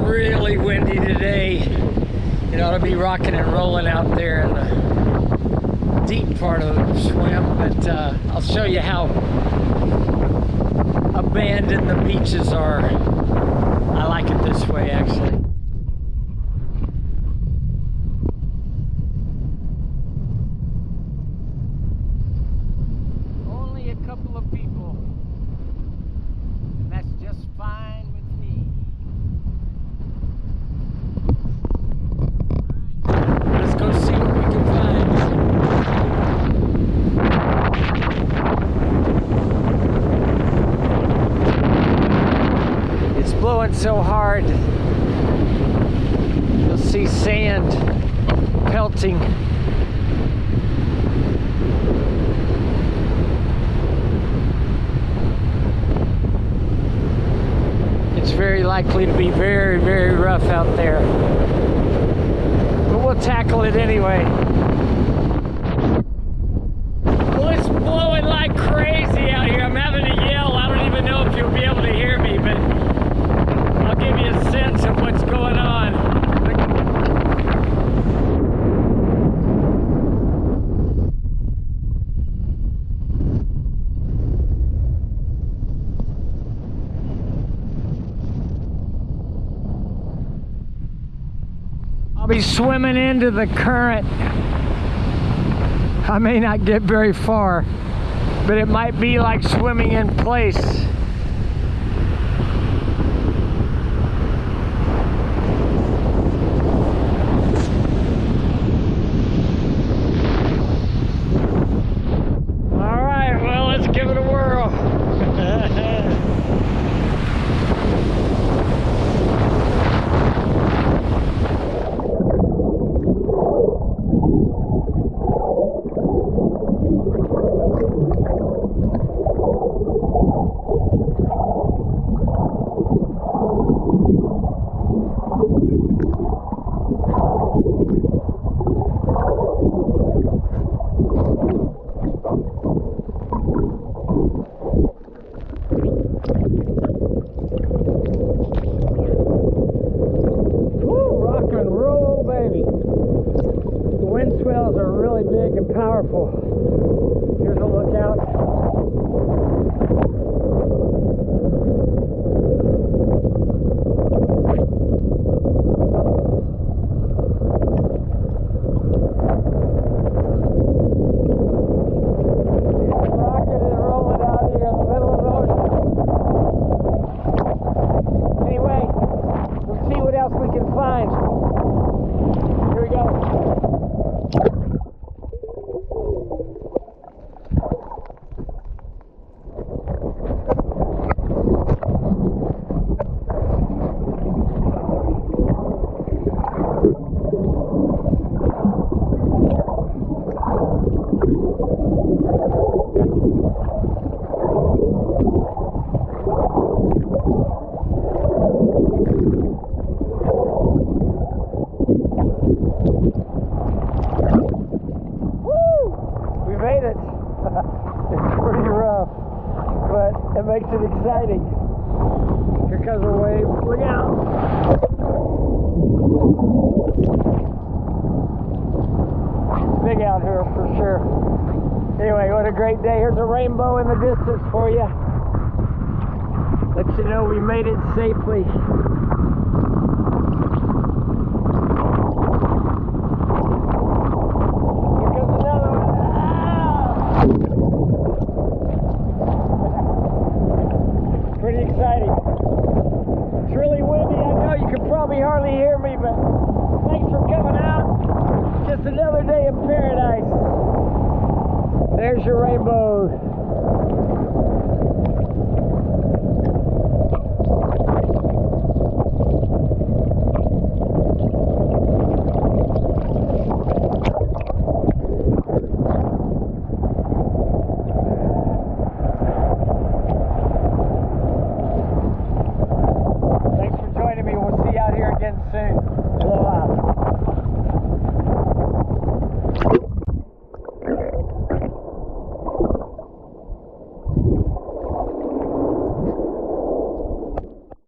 really windy today. It ought to be rocking and rolling out there in the deep part of the swim, but I'll show you how abandoned the beaches are. I like it this way, actually. Only a couple of people, and that's just fine with me. Let's go see what we can find. It's blowing so hard, you'll see sand pelting. It's very likely to be very, very rough out there. But we'll tackle it anyway. Well, it's blowing like crazy out here. I'm having to yell. I don't even know if you'll be able to hear me, but I'll give you a sense of what's going on. I'll be swimming into the current. I may not get very far, but it might be like swimming in place. All right, well, let's give it a whirl. Swells are really big and powerful. Here's a lookout. Rocking and rolling out here in the middle of the ocean. Anyway, we'll see what else we can find. Here we go. It makes it exciting. Here comes a wave. Look out! It's big out here for sure. Anyway, what a great day. Here's a rainbow in the distance for you. Let you know we made it safely.